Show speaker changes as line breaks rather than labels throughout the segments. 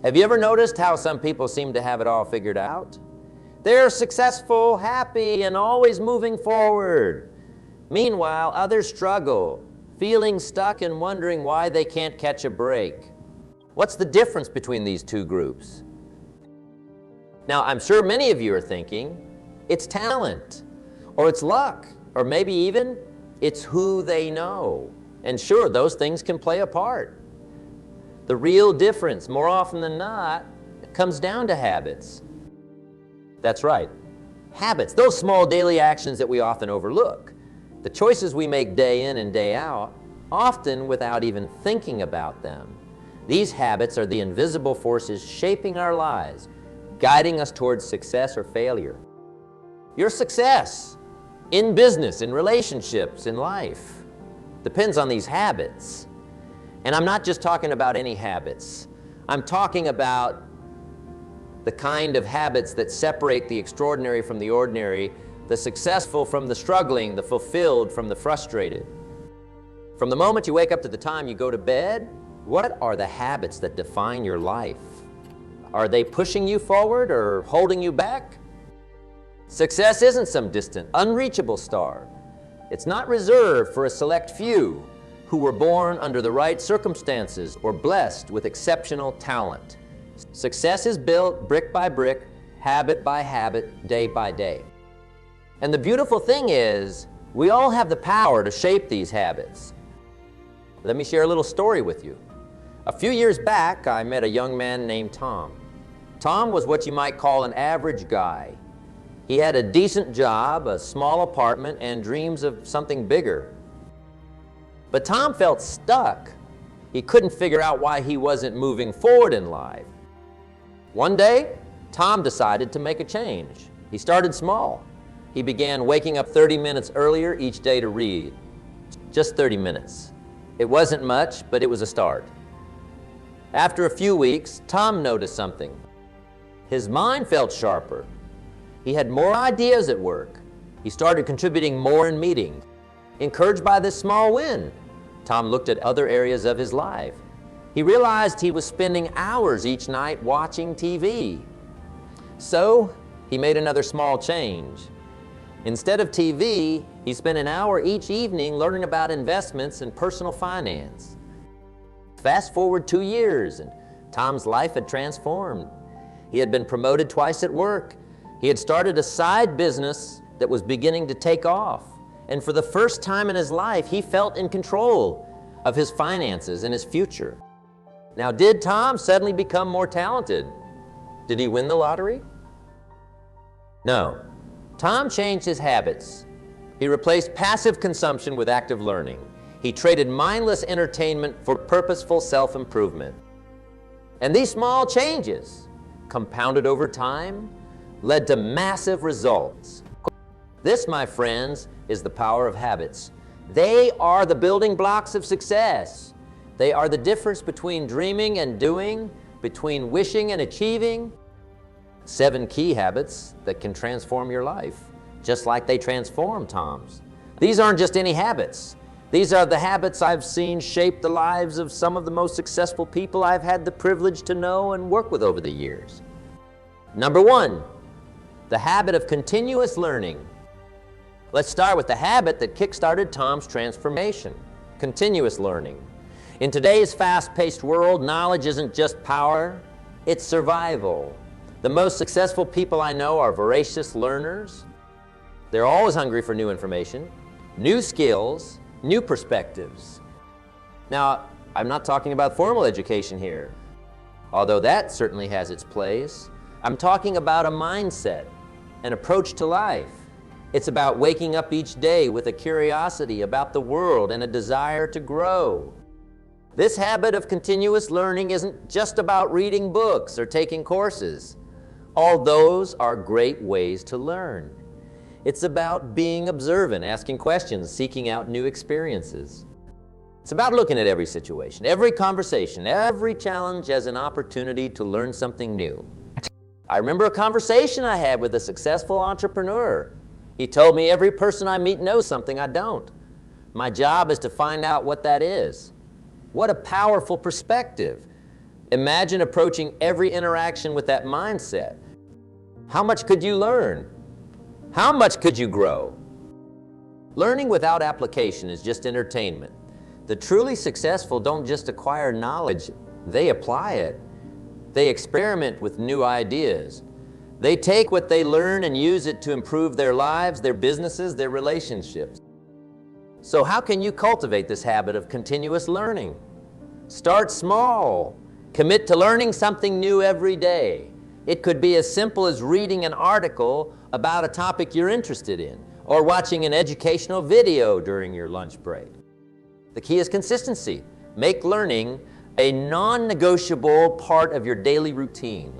Have you ever noticed how some people seem to have it all figured out? They're successful, happy, and always moving forward. Meanwhile, others struggle, feeling stuck and wondering why they can't catch a break. What's the difference between these two groups? Now, I'm sure many of you are thinking, it's talent, or it's luck, or maybe even it's who they know. And sure, those things can play a part. The real difference, more often than not, comes down to habits. That's right, habits, those small daily actions that we often overlook. The choices we make day in and day out, often without even thinking about them. These habits are the invisible forces shaping our lives, guiding us towards success or failure. Your success in business, in relationships, in life, depends on these habits. And I'm not just talking about any habits. I'm talking about the kind of habits that separate the extraordinary from the ordinary, the successful from the struggling, the fulfilled from the frustrated. From the moment you wake up to the time you go to bed, what are the habits that define your life? Are they pushing you forward or holding you back? Success isn't some distant, unreachable star. It's not reserved for a select few who were born under the right circumstances or blessed with exceptional talent. Success is built brick by brick, habit by habit, day by day. And the beautiful thing is, we all have the power to shape these habits. Let me share a little story with you. A few years back, I met a young man named Tom. Tom was what you might call an average guy. He had a decent job, a small apartment, and dreams of something bigger. But Tom felt stuck. He couldn't figure out why he wasn't moving forward in life. One day, Tom decided to make a change. He started small. He began waking up 30 minutes earlier each day to read. Just 30 minutes. It wasn't much, but it was a start. After a few weeks, Tom noticed something. His mind felt sharper. He had more ideas at work. He started contributing more in meetings. Encouraged by this small win, Tom looked at other areas of his life. He realized he was spending hours each night watching TV. So he made another small change. Instead of TV, he spent an hour each evening learning about investments and personal finance. Fast forward 2 years, and Tom's life had transformed. He had been promoted twice at work. He had started a side business that was beginning to take off. And for the first time in his life, he felt in control of his finances and his future. Now, did Tom suddenly become more talented? Did he win the lottery? No. Tom changed his habits. He replaced passive consumption with active learning. He traded mindless entertainment for purposeful self-improvement. And these small changes, compounded over time, led to massive results. This, my friends, is the power of habits. They are the building blocks of success. They are the difference between dreaming and doing, between wishing and achieving. 7 key habits that can transform your life, just like they transformed Tom's. These aren't just any habits. These are the habits I've seen shape the lives of some of the most successful people I've had the privilege to know and work with over the years. Number 1, the habit of continuous learning. Let's start with the habit that kick-started Tom's transformation, continuous learning. In today's fast-paced world, knowledge isn't just power, it's survival. The most successful people I know are voracious learners. They're always hungry for new information, new skills, new perspectives. Now, I'm not talking about formal education here, although that certainly has its place. I'm talking about a mindset, an approach to life. It's about waking up each day with a curiosity about the world and a desire to grow. This habit of continuous learning isn't just about reading books or taking courses. All those are great ways to learn. It's about being observant, asking questions, seeking out new experiences. It's about looking at every situation, every conversation, every challenge as an opportunity to learn something new. I remember a conversation I had with a successful entrepreneur. He told me every person I meet knows something I don't. My job is to find out what that is. What a powerful perspective. Imagine approaching every interaction with that mindset. How much could you learn? How much could you grow? Learning without application is just entertainment. The truly successful don't just acquire knowledge, they apply it. They experiment with new ideas. They take what they learn and use it to improve their lives, their businesses, their relationships. So how can you cultivate this habit of continuous learning? Start small. Commit to learning something new every day. It could be as simple as reading an article about a topic you're interested in, or watching an educational video during your lunch break. The key is consistency. Make learning a non-negotiable part of your daily routine.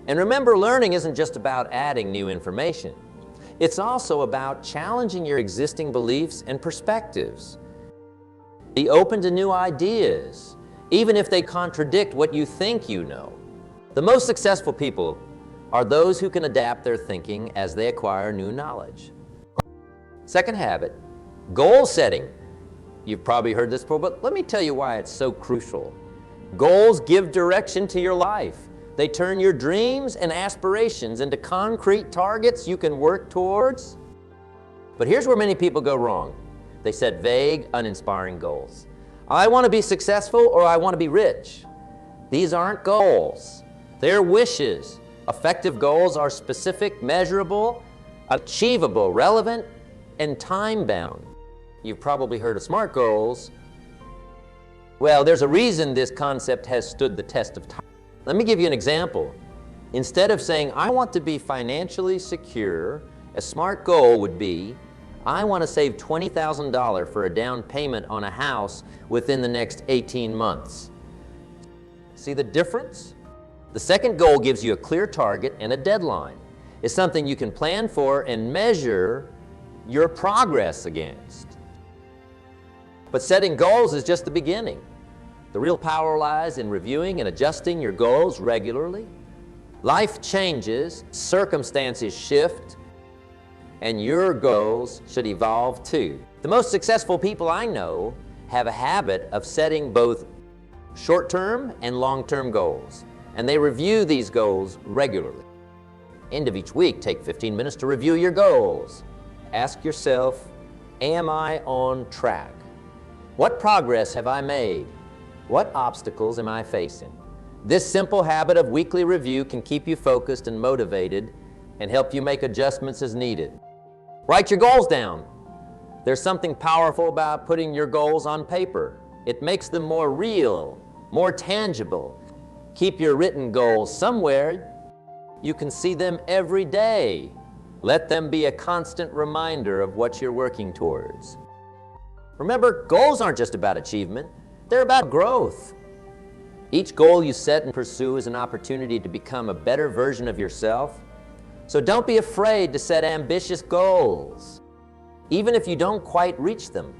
And remember, learning isn't just about adding new information. It's also about challenging your existing beliefs and perspectives. Be open to new ideas, even if they contradict what you think you know. The most successful people are those who can adapt their thinking as they acquire new knowledge. Second habit, goal setting. You've probably heard this before, but let me tell you why it's so crucial. Goals give direction to your life. They turn your dreams and aspirations into concrete targets you can work towards. But here's where many people go wrong. They set vague, uninspiring goals. I want to be successful, or I want to be rich. These aren't goals. They're wishes. Effective goals are specific, measurable, achievable, relevant, and time-bound. You've probably heard of SMART goals. Well, there's a reason this concept has stood the test of time. Let me give you an example. Instead of saying, I want to be financially secure, a SMART goal would be, I want to save $20,000 for a down payment on a house within the next 18 months. See the difference? The second goal gives you a clear target and a deadline. It's something you can plan for and measure your progress against. But setting goals is just the beginning. The real power lies in reviewing and adjusting your goals regularly. Life changes, circumstances shift, and your goals should evolve too. The most successful people I know have a habit of setting both short-term and long-term goals, and they review these goals regularly. End of each week, take 15 minutes to review your goals. Ask yourself, am I on track? What progress have I made? What obstacles am I facing? This simple habit of weekly review can keep you focused and motivated and help you make adjustments as needed. Write your goals down. There's something powerful about putting your goals on paper. It makes them more real, more tangible. Keep your written goals somewhere. You can see them every day. Let them be a constant reminder of what you're working towards. Remember, goals aren't just about achievement. They're about growth. Each goal you set and pursue is an opportunity to become a better version of yourself. So don't be afraid to set ambitious goals. Even if you don't quite reach them,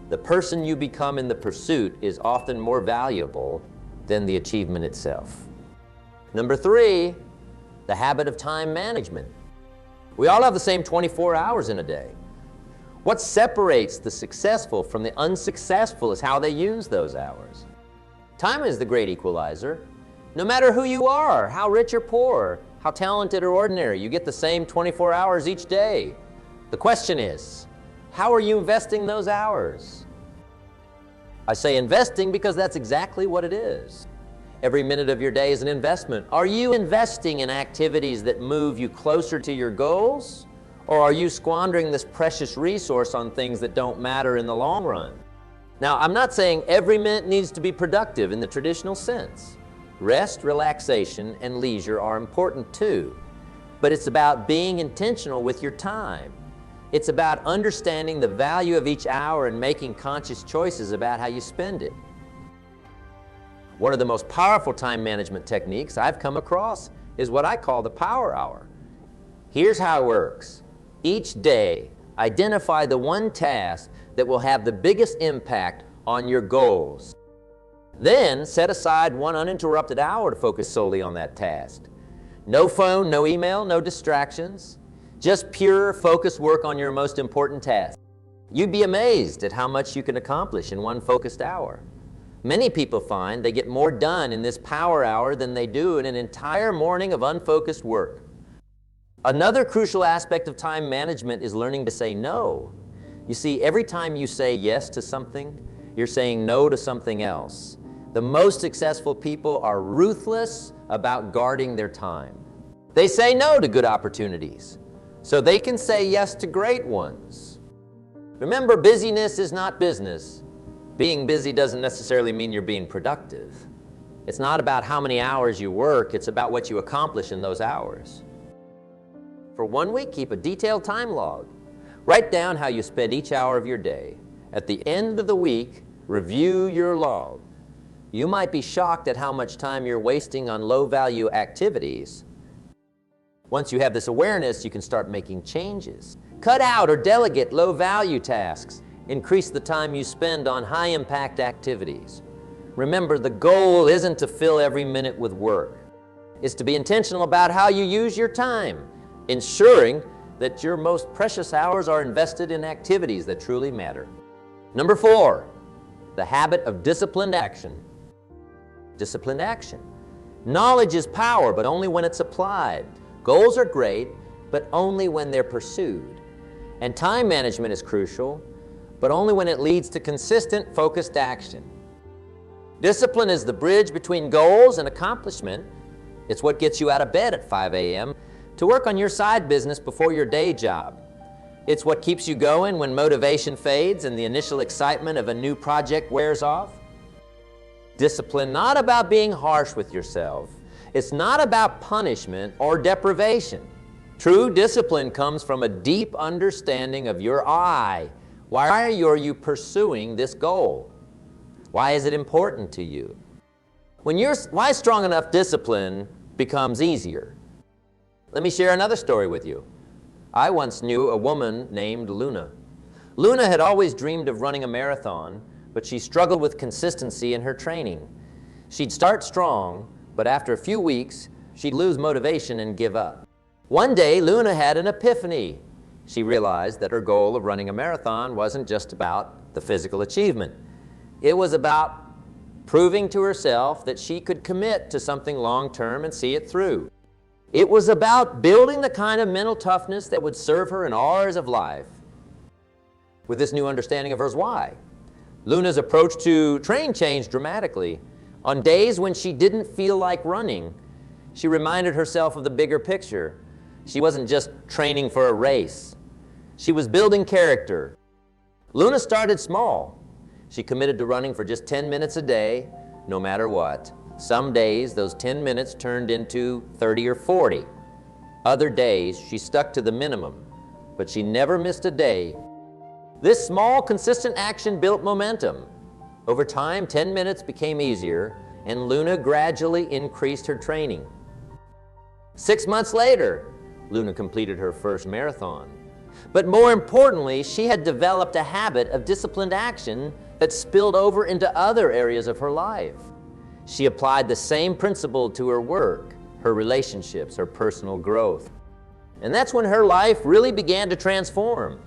the person you become in the pursuit is often more valuable than the achievement itself. Number 3, the habit of time management. We all have the same 24 hours in a day. What separates the successful from the unsuccessful is how they use those hours. Time is the great equalizer. No matter who you are, how rich or poor, how talented or ordinary, you get the same 24 hours each day. The question is, how are you investing those hours? I say investing because that's exactly what it is. Every minute of your day is an investment. Are you investing in activities that move you closer to your goals? Or are you squandering this precious resource on things that don't matter in the long run? Now, I'm not saying every minute needs to be productive in the traditional sense. Rest, relaxation, and leisure are important too. But it's about being intentional with your time. It's about understanding the value of each hour and making conscious choices about how you spend it. One of the most powerful time management techniques I've come across is what I call the power hour. Here's how it works. Each day, identify the one task that will have the biggest impact on your goals. Then, set aside one uninterrupted hour to focus solely on that task. No phone, no email, no distractions. Just pure, focused work on your most important task. You'd be amazed at how much you can accomplish in one focused hour. Many people find they get more done in this power hour than they do in an entire morning of unfocused work. Another crucial aspect of time management is learning to say no. You see, every time you say yes to something, you're saying no to something else. The most successful people are ruthless about guarding their time. They say no to good opportunities, so they can say yes to great ones. Remember, busyness is not business. Being busy doesn't necessarily mean you're being productive. It's not about how many hours you work, it's about what you accomplish in those hours. For 1 week, keep a detailed time log. Write down how you spend each hour of your day. At the end of the week, review your log. You might be shocked at how much time you're wasting on low-value activities. Once you have this awareness, you can start making changes. Cut out or delegate low-value tasks. Increase the time you spend on high-impact activities. Remember, the goal isn't to fill every minute with work. It's to be intentional about how you use your time, ensuring that your most precious hours are invested in activities that truly matter. Number 4, the habit of disciplined action. Disciplined action. Knowledge is power, but only when it's applied. Goals are great, but only when they're pursued. And time management is crucial, but only when it leads to consistent, focused action. Discipline is the bridge between goals and accomplishment. It's what gets you out of bed at 5 a.m. to work on your side business before your day job. It's what keeps you going when motivation fades and the initial excitement of a new project wears off. Discipline, not about being harsh with yourself. It's not about punishment or deprivation. True discipline comes from a deep understanding of your I. Why are you pursuing this goal? Why is it important to you? Why strong enough discipline becomes easier. Let me share another story with you. I once knew a woman named Luna. Luna had always dreamed of running a marathon, but she struggled with consistency in her training. She'd start strong, but after a few weeks, she'd lose motivation and give up. One day, Luna had an epiphany. She realized that her goal of running a marathon wasn't just about the physical achievement. It was about proving to herself that she could commit to something long-term and see it through. It was about building the kind of mental toughness that would serve her in all areas of life. With this new understanding of hers why, Luna's approach to training changed dramatically. On days when she didn't feel like running, she reminded herself of the bigger picture. She wasn't just training for a race. She was building character. Luna started small. She committed to running for just 10 minutes a day, no matter what. Some days, those 10 minutes turned into 30 or 40. Other days, she stuck to the minimum, but she never missed a day. This small, consistent action built momentum. Over time, 10 minutes became easier, and Luna gradually increased her training. 6 months later, Luna completed her first marathon. But more importantly, she had developed a habit of disciplined action that spilled over into other areas of her life. She applied the same principle to her work, her relationships, her personal growth. And that's when her life really began to transform.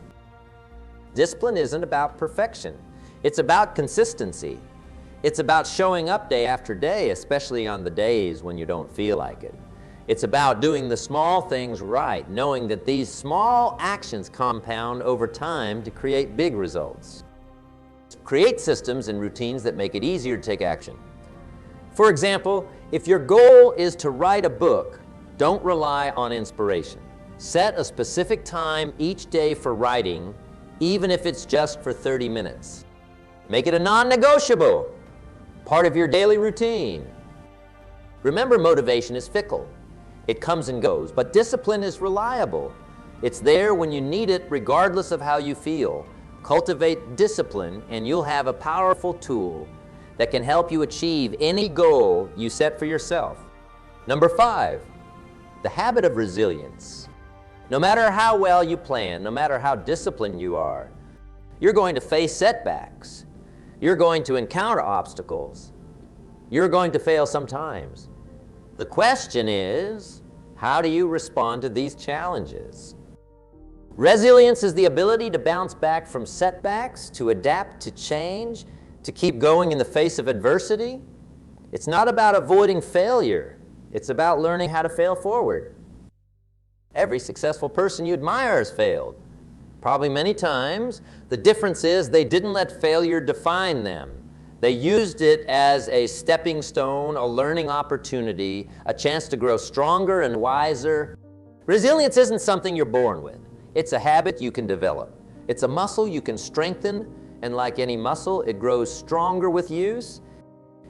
Discipline isn't about perfection. It's about consistency. It's about showing up day after day, especially on the days when you don't feel like it. It's about doing the small things right, knowing that these small actions compound over time to create big results. Create systems and routines that make it easier to take action. For example, if your goal is to write a book, don't rely on inspiration. Set a specific time each day for writing, even if it's just for 30 minutes. Make it a non-negotiable, part of your daily routine. Remember, motivation is fickle. It comes and goes, but discipline is reliable. It's there when you need it, regardless of how you feel. Cultivate discipline, and you'll have a powerful tool that can help you achieve any goal you set for yourself. Number 5, the habit of resilience. No matter how well you plan, no matter how disciplined you are, you're going to face setbacks. You're going to encounter obstacles. You're going to fail sometimes. The question is, how do you respond to these challenges? Resilience is the ability to bounce back from setbacks, to adapt to change, to keep going in the face of adversity. It's not about avoiding failure. It's about learning how to fail forward. Every successful person you admire has failed, probably many times. The difference is they didn't let failure define them. They used it as a stepping stone, a learning opportunity, a chance to grow stronger and wiser. Resilience isn't something you're born with. It's a habit you can develop. It's a muscle you can strengthen, and like any muscle, it grows stronger with use.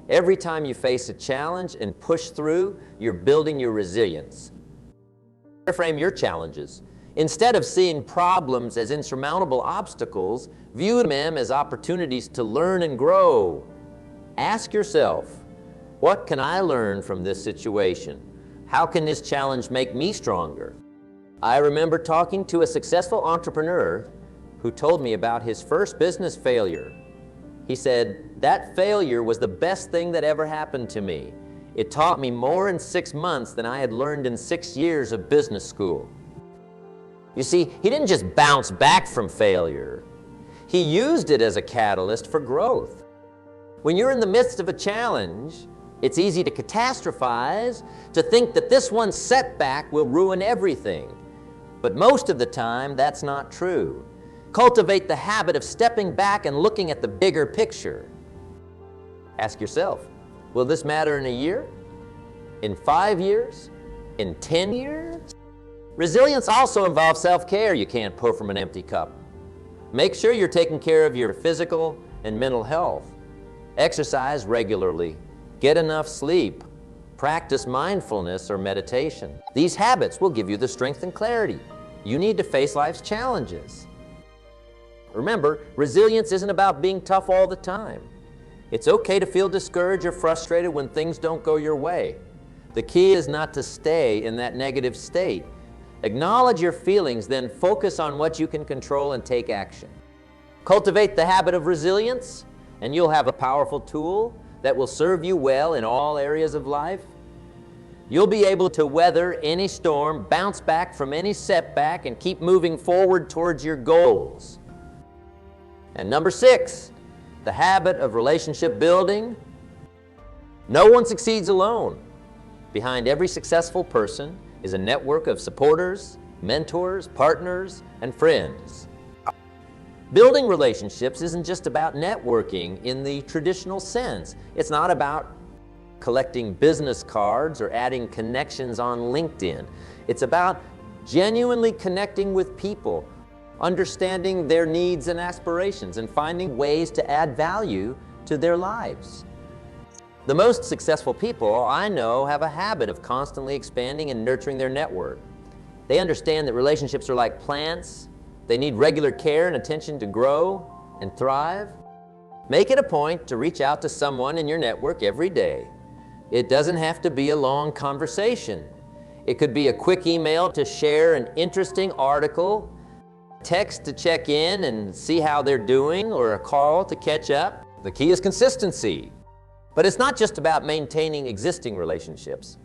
Every time you face a challenge and push through, you're building your resilience. Reframe your challenges. Instead of seeing problems as insurmountable obstacles, view them as opportunities to learn and grow. Ask yourself, what can I learn from this situation? How can this challenge make me stronger? I remember talking to a successful entrepreneur who told me about his first business failure. He said, "That failure was the best thing that ever happened to me. It taught me more in 6 months than I had learned in 6 years of business school." You see, he didn't just bounce back from failure. He used it as a catalyst for growth. When you're in the midst of a challenge, it's easy to catastrophize, to think that this one setback will ruin everything. But most of the time, that's not true. Cultivate the habit of stepping back and looking at the bigger picture. Ask yourself, will this matter in a year? In 5 years? In 10 years? Resilience also involves self-care. You can't pour from an empty cup. Make sure you're taking care of your physical and mental health. Exercise regularly. Get enough sleep. Practice mindfulness or meditation. These habits will give you the strength and clarity you need to face life's challenges. Remember, resilience isn't about being tough all the time. It's okay to feel discouraged or frustrated when things don't go your way. The key is not to stay in that negative state. Acknowledge your feelings, then focus on what you can control and take action. Cultivate the habit of resilience, and you'll have a powerful tool that will serve you well in all areas of life. You'll be able to weather any storm, bounce back from any setback, and keep moving forward towards your goals. And number 6, the habit of relationship building. No one succeeds alone. Behind every successful person is a network of supporters, mentors, partners, and friends. Building relationships isn't just about networking in the traditional sense. It's not about collecting business cards or adding connections on LinkedIn. It's about genuinely connecting with people, understanding their needs and aspirations, and finding ways to add value to their lives. The most successful people I know have a habit of constantly expanding and nurturing their network. They understand that relationships are like plants. They need regular care and attention to grow and thrive. Make it a point to reach out to someone in your network every day. It doesn't have to be a long conversation. It could be a quick email to share an interesting article, text to check in and see how they're doing, or a call to catch up. The key is consistency. But it's not just about maintaining existing relationships.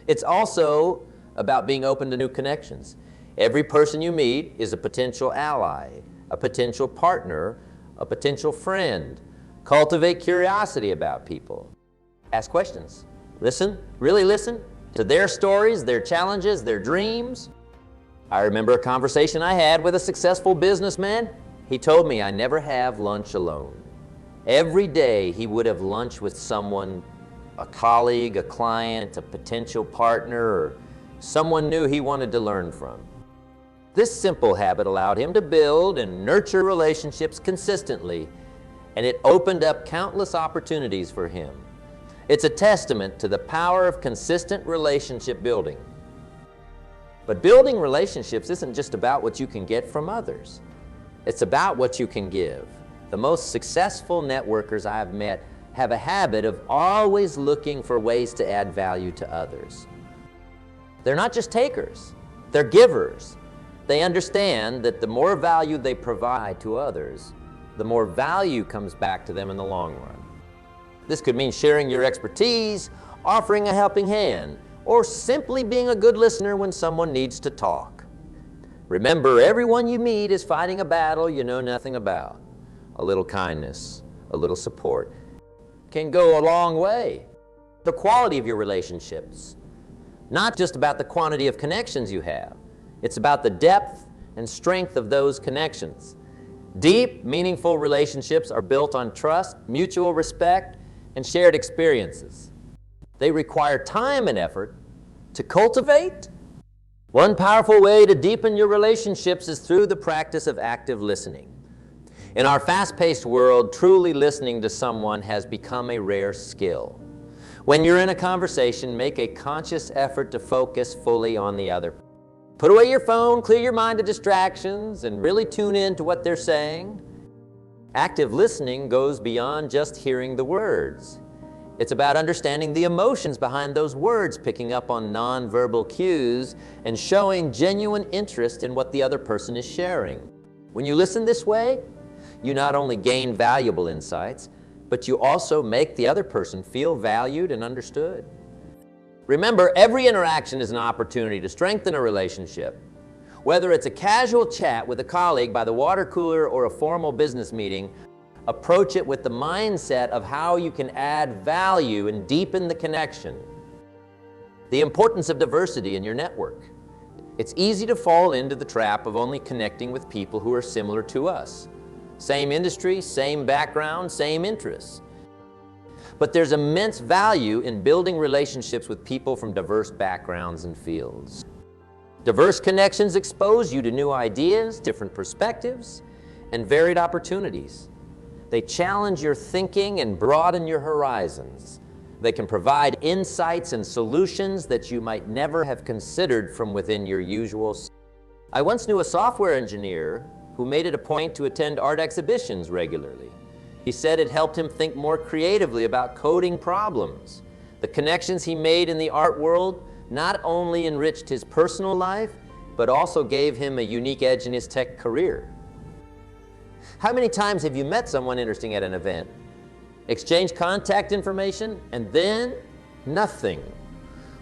It's also about being open to new connections. Every person you meet is a potential ally, a potential partner, a potential friend. Cultivate curiosity about people. Ask questions. Listen, really listen to their stories, their challenges, their dreams. I remember a conversation I had with a successful businessman. He told me I never have lunch alone. Every day he would have lunch with someone, a colleague, a client, a potential partner, or someone new he wanted to learn from. This simple habit allowed him to build and nurture relationships consistently, and it opened up countless opportunities for him. It's a testament to the power of consistent relationship building. But building relationships isn't just about what you can get from others. It's about what you can give. The most successful networkers I've met have a habit of always looking for ways to add value to others. They're not just takers, they're givers. They understand that the more value they provide to others, the more value comes back to them in the long run. This could mean sharing your expertise, offering a helping hand, or simply being a good listener when someone needs to talk. Remember, everyone you meet is fighting a battle you know nothing about. A little kindness, a little support can go a long way. The quality of your relationships, not just about the quantity of connections you have. It's about the depth and strength of those connections. Deep, meaningful relationships are built on trust, mutual respect, and shared experiences. They require time and effort to cultivate. One powerful way to deepen your relationships is through the practice of active listening. In our fast-paced world, truly listening to someone has become a rare skill. When you're in a conversation, make a conscious effort to focus fully on the other. Put away your phone, clear your mind of distractions, and really tune in to what they're saying. Active listening goes beyond just hearing the words. It's about understanding the emotions behind those words, picking up on nonverbal cues, and showing genuine interest in what the other person is sharing. When you listen this way, you not only gain valuable insights, but you also make the other person feel valued and understood. Remember, every interaction is an opportunity to strengthen a relationship. Whether it's a casual chat with a colleague by the water cooler or a formal business meeting, approach it with the mindset of how you can add value and deepen the connection. The importance of diversity in your network. It's easy to fall into the trap of only connecting with people who are similar to us. Same industry, same background, same interests. But there's immense value in building relationships with people from diverse backgrounds and fields. Diverse connections expose you to new ideas, different perspectives, and varied opportunities. They challenge your thinking and broaden your horizons. They can provide insights and solutions that you might never have considered from within your usual. I once knew a software engineer who made it a point to attend art exhibitions regularly. He said it helped him think more creatively about coding problems. The connections he made in the art world not only enriched his personal life, but also gave him a unique edge in his tech career. How many times have you met someone interesting at an event, exchanged contact information, and then nothing?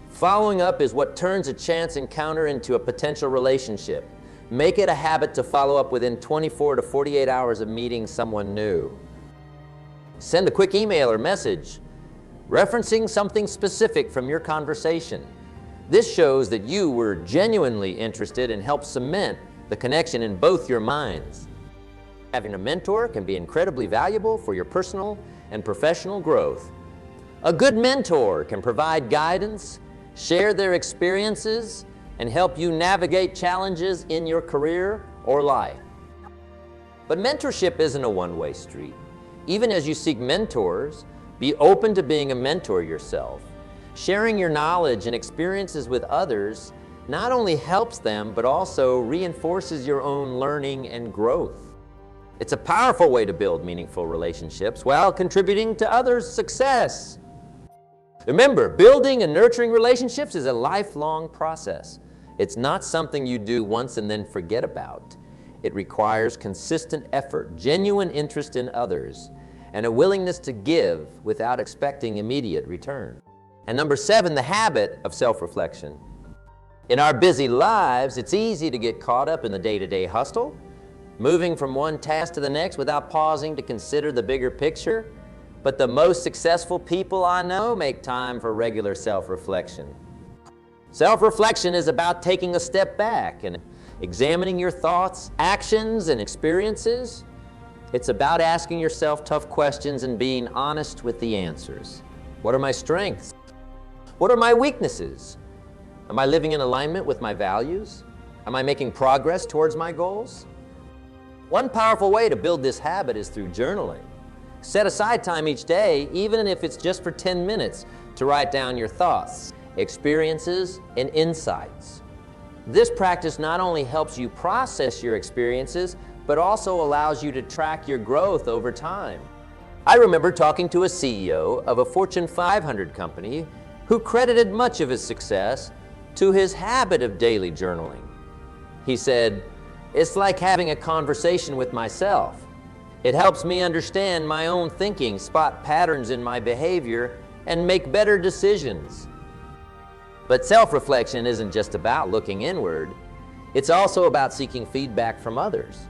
Following up is what turns a chance encounter into a potential relationship. Make it a habit to follow up within 24 to 48 hours of meeting someone new. Send a quick email or message referencing something specific from your conversation. This shows that you were genuinely interested and helps cement the connection in both your minds. Having a mentor can be incredibly valuable for your personal and professional growth. A good mentor can provide guidance, share their experiences, and help you navigate challenges in your career or life. But mentorship isn't a one-way street. Even as you seek mentors, be open to being a mentor yourself. Sharing your knowledge and experiences with others not only helps them, but also reinforces your own learning and growth. It's a powerful way to build meaningful relationships while contributing to others' success. Remember, building and nurturing relationships is a lifelong process. It's not something you do once and then forget about. It requires consistent effort, genuine interest in others, and a willingness to give without expecting immediate return. And number 7, the habit of self-reflection. In our busy lives, it's easy to get caught up in the day-to-day hustle, moving from one task to the next without pausing to consider the bigger picture. But the most successful people I know make time for regular self-reflection. Self-reflection is about taking a step back and examining your thoughts, actions, and experiences. It's about asking yourself tough questions and being honest with the answers. What are my strengths? What are my weaknesses? Am I living in alignment with my values? Am I making progress towards my goals? One powerful way to build this habit is through journaling. Set aside time each day, even if it's just for 10 minutes, to write down your thoughts, experiences, and insights. This practice not only helps you process your experiences, but also allows you to track your growth over time. I remember talking to a CEO of a Fortune 500 company who credited much of his success to his habit of daily journaling. He said, "It's like having a conversation with myself. It helps me understand my own thinking, spot patterns in my behavior, and make better decisions." But self-reflection isn't just about looking inward. It's also about seeking feedback from others.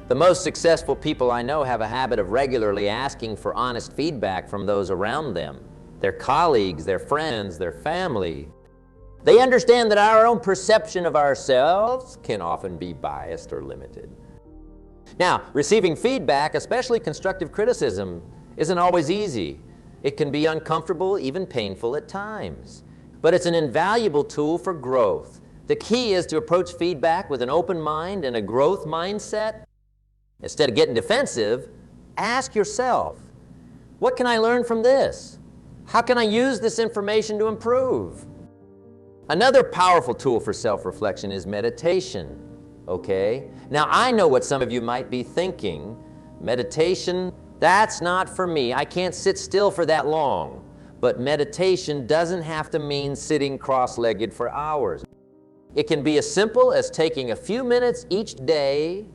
The most successful people I know have a habit of regularly asking for honest feedback from those around them, their colleagues, their friends, their family. They understand that our own perception of ourselves can often be biased or limited. Now, receiving feedback, especially constructive criticism, isn't always easy. It can be uncomfortable, even painful at times. But it's an invaluable tool for growth. The key is to approach feedback with an open mind and a growth mindset. Instead of getting defensive, ask yourself, what can I learn from this? How can I use this information to improve? Another powerful tool for self-reflection is meditation, okay? Now, I know what some of you might be thinking. Meditation, that's not for me. I can't sit still for that long. But meditation doesn't have to mean sitting cross-legged for hours. It can be as simple as taking a few minutes each day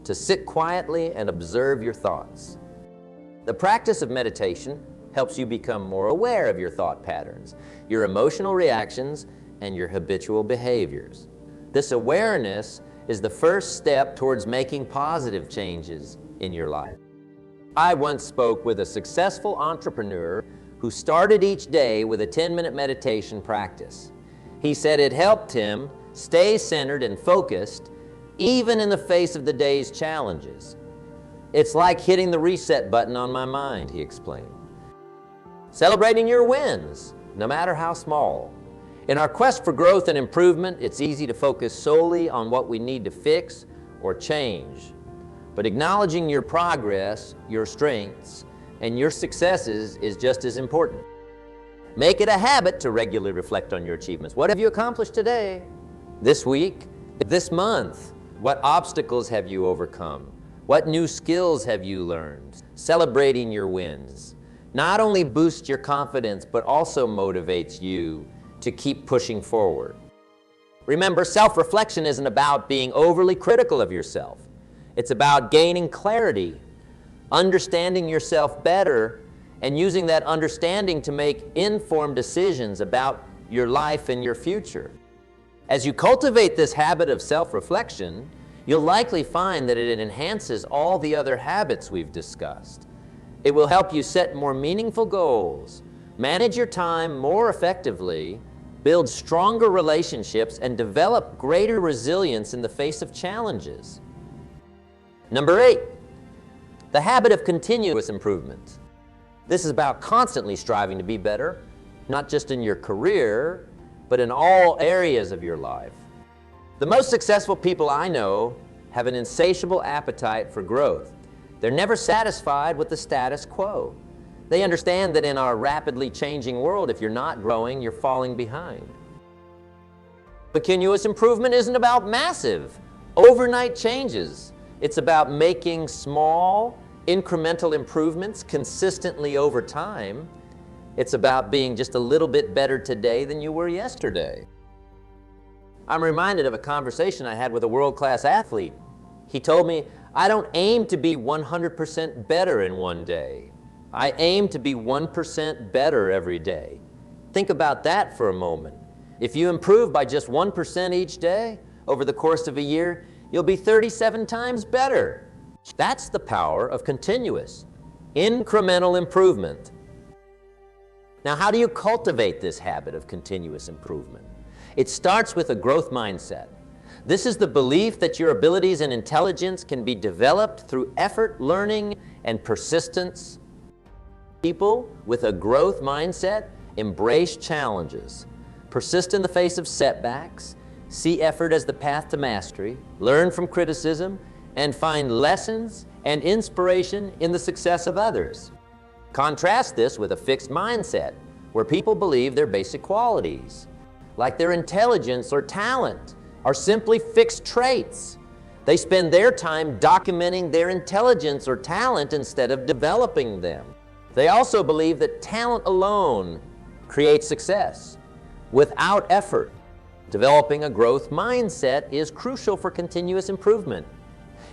to sit quietly and observe your thoughts. The practice of meditation helps you become more aware of your thought patterns, your emotional reactions, and your habitual behaviors. This awareness is the first step towards making positive changes in your life. I once spoke with a successful entrepreneur who started each day with a 10-minute meditation practice. He said it helped him stay centered and focused even in the face of the day's challenges. It's like hitting the reset button on my mind, he explained. Celebrating your wins, no matter how small. In our quest for growth and improvement, it's easy to focus solely on what we need to fix or change. But acknowledging your progress, your strengths, and your successes is just as important. Make it a habit to regularly reflect on your achievements. What have you accomplished today, this week, this month? What obstacles have you overcome? What new skills have you learned? Celebrating your wins not only boosts your confidence, but also motivates you to keep pushing forward. Remember, self-reflection isn't about being overly critical of yourself. It's about gaining clarity, understanding yourself better, and using that understanding to make informed decisions about your life and your future. As you cultivate this habit of self-reflection, you'll likely find that it enhances all the other habits we've discussed. It will help you set more meaningful goals, manage your time more effectively, build stronger relationships, and develop greater resilience in the face of challenges. Number 8, the habit of continuous improvement. This is about constantly striving to be better, not just in your career, but in all areas of your life. The most successful people I know have an insatiable appetite for growth. They're never satisfied with the status quo. They understand that in our rapidly changing world, if you're not growing, you're falling behind. Continuous improvement isn't about massive, overnight changes. It's about making small, incremental improvements consistently over time. It's about being just a little bit better today than you were yesterday. I'm reminded of a conversation I had with a world-class athlete. He told me, I don't aim to be 100% better in one day. I aim to be 1% better every day. Think about that for a moment. If you improve by just 1% each day, over the course of a year, you'll be 37 times better. That's the power of continuous, incremental improvement. Now, how do you cultivate this habit of continuous improvement? It starts with a growth mindset. This is the belief that your abilities and intelligence can be developed through effort, learning, and persistence. People with a growth mindset embrace challenges, persist in the face of setbacks, see effort as the path to mastery, learn from criticism, and find lessons and inspiration in the success of others. Contrast this with a fixed mindset, where people believe their basic qualities, like their intelligence or talent, are simply fixed traits. They spend their time documenting their intelligence or talent instead of developing them. They also believe that talent alone creates success without effort. Developing a growth mindset is crucial for continuous improvement.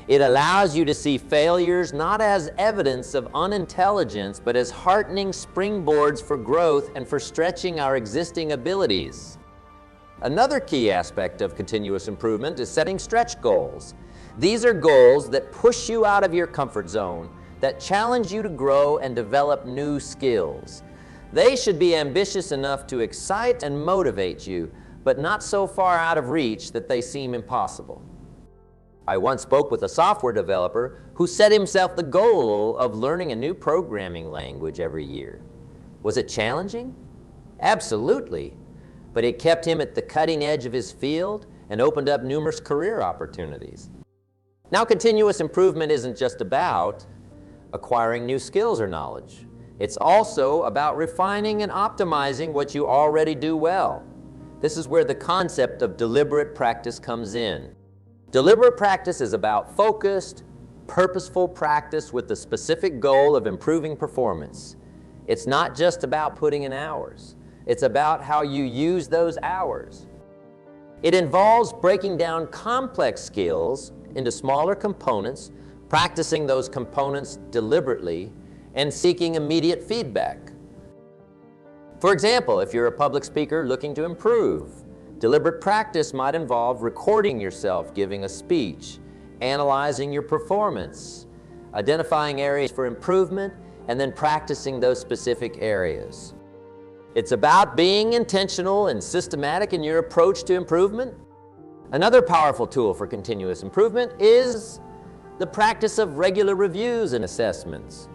It allows you to see failures not as evidence of unintelligence, but as heartening springboards for growth and for stretching our existing abilities. Another key aspect of continuous improvement is setting stretch goals. These are goals that push you out of your comfort zone, that challenge you to grow and develop new skills. They should be ambitious enough to excite and motivate you, but not so far out of reach that they seem impossible. I once spoke with a software developer who set himself the goal of learning a new programming language every year. Was it challenging? Absolutely. But it kept him at the cutting edge of his field and opened up numerous career opportunities. Now, continuous improvement isn't just about acquiring new skills or knowledge. It's also about refining and optimizing what you already do well. This is where the concept of deliberate practice comes in. Deliberate practice is about focused, purposeful practice with the specific goal of improving performance. It's not just about putting in hours. It's about how you use those hours. It involves breaking down complex skills into smaller components, practicing those components deliberately, and seeking immediate feedback. For example, if you're a public speaker looking to improve, deliberate practice might involve recording yourself giving a speech, analyzing your performance, identifying areas for improvement, and then practicing those specific areas. It's about being intentional and systematic in your approach to improvement. Another powerful tool for continuous improvement is the practice of regular reviews and assessments.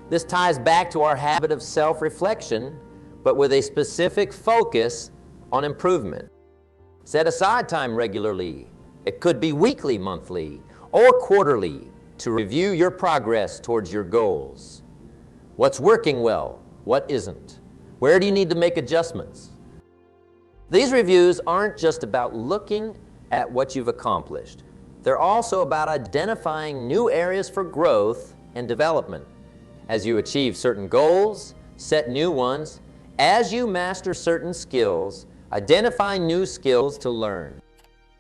This ties back to our habit of self-reflection, but with a specific focus on improvement. Set aside time regularly. It could be weekly, monthly, or quarterly to review your progress towards your goals. What's working well? What isn't? Where do you need to make adjustments? These reviews aren't just about looking at what you've accomplished. They're also about identifying new areas for growth and development. As you achieve certain goals, set new ones, as you master certain skills, identify new skills to learn.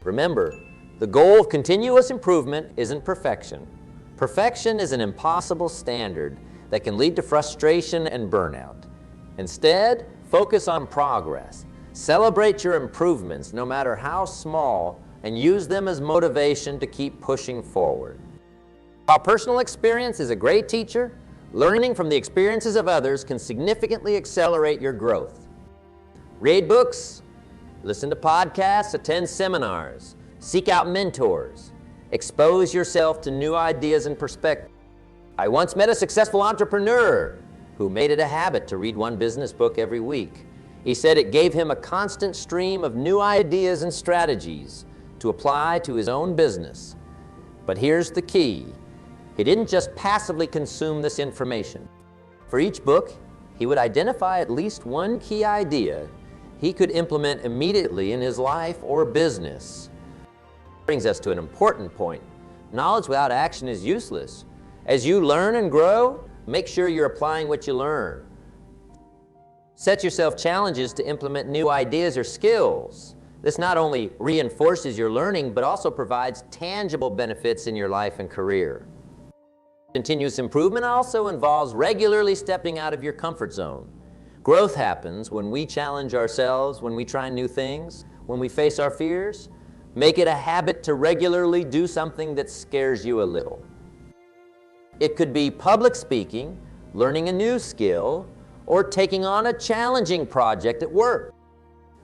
Remember, the goal of continuous improvement isn't perfection. Perfection is an impossible standard that can lead to frustration and burnout. Instead, focus on progress. Celebrate your improvements, no matter how small, and use them as motivation to keep pushing forward. While personal experience is a great teacher, learning from the experiences of others can significantly accelerate your growth. Read books, listen to podcasts, attend seminars, seek out mentors, expose yourself to new ideas and perspectives. I once met a successful entrepreneur who made it a habit to read one business book every week. He said it gave him a constant stream of new ideas and strategies to apply to his own business. But here's the key. He didn't just passively consume this information. For each book, he would identify at least one key idea he could implement immediately in his life or business. Brings us to an important point. Knowledge without action is useless. As you learn and grow, make sure you're applying what you learn. Set yourself challenges to implement new ideas or skills. This not only reinforces your learning, but also provides tangible benefits in your life and career. Continuous improvement also involves regularly stepping out of your comfort zone. Growth happens when we challenge ourselves, when we try new things, when we face our fears. Make it a habit to regularly do something that scares you a little. It could be public speaking, learning a new skill, or taking on a challenging project at work.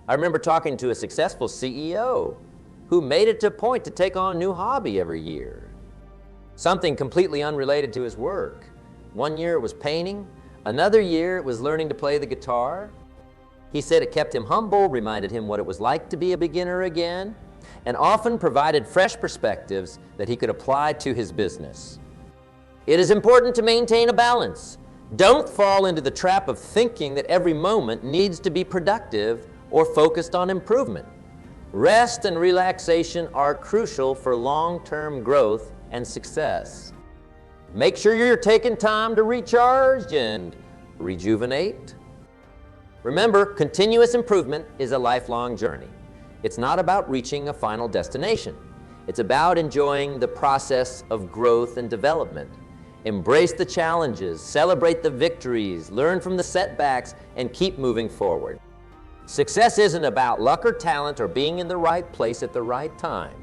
I remember talking to a successful CEO who made it a point to take on a new hobby every year. Something completely unrelated to his work. One year it was painting, another year it was learning to play the guitar. He said it kept him humble, reminded him what it was like to be a beginner again, and often provided fresh perspectives that he could apply to his business. It is important to maintain a balance. Don't fall into the trap of thinking that every moment needs to be productive or focused on improvement. Rest and relaxation are crucial for long-term growth and success. Make sure you're taking time to recharge and rejuvenate. Remember, continuous improvement is a lifelong journey. It's not about reaching a final destination. It's about enjoying the process of growth and development. Embrace the challenges, celebrate the victories, learn from the setbacks, and keep moving forward. Success isn't about luck or talent or being in the right place at the right time.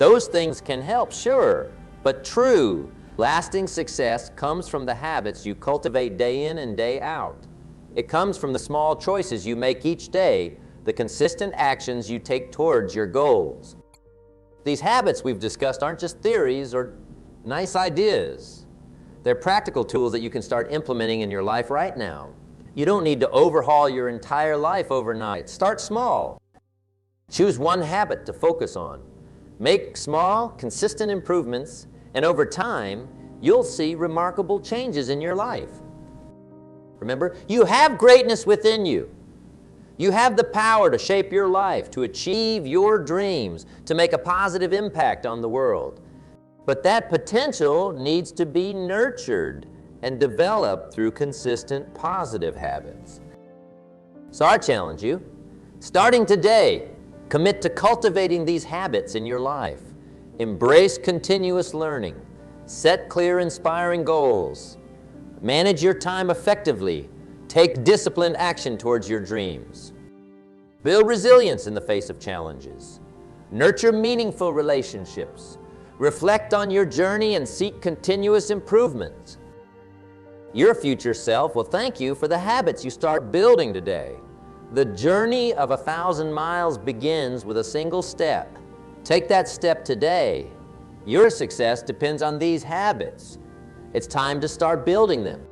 Those things can help, sure, but true, lasting success comes from the habits you cultivate day in and day out. It comes from the small choices you make each day, the consistent actions you take towards your goals. These habits we've discussed aren't just theories or nice ideas. They're practical tools that you can start implementing in your life right now. You don't need to overhaul your entire life overnight. Start small. Choose one habit to focus on. Make small, consistent improvements, and over time, you'll see remarkable changes in your life. Remember, you have greatness within you. You have the power to shape your life, to achieve your dreams, to make a positive impact on the world. But that potential needs to be nurtured and developed through consistent positive habits. So I challenge you, starting today, commit to cultivating these habits in your life. Embrace continuous learning. Set clear, inspiring goals. Manage your time effectively. Take disciplined action towards your dreams. Build resilience in the face of challenges. Nurture meaningful relationships. Reflect on your journey and seek continuous improvement. Your future self will thank you for the habits you start building today. The journey of 1,000 miles begins with a single step. Take that step today. Your success depends on these habits. It's time to start building them.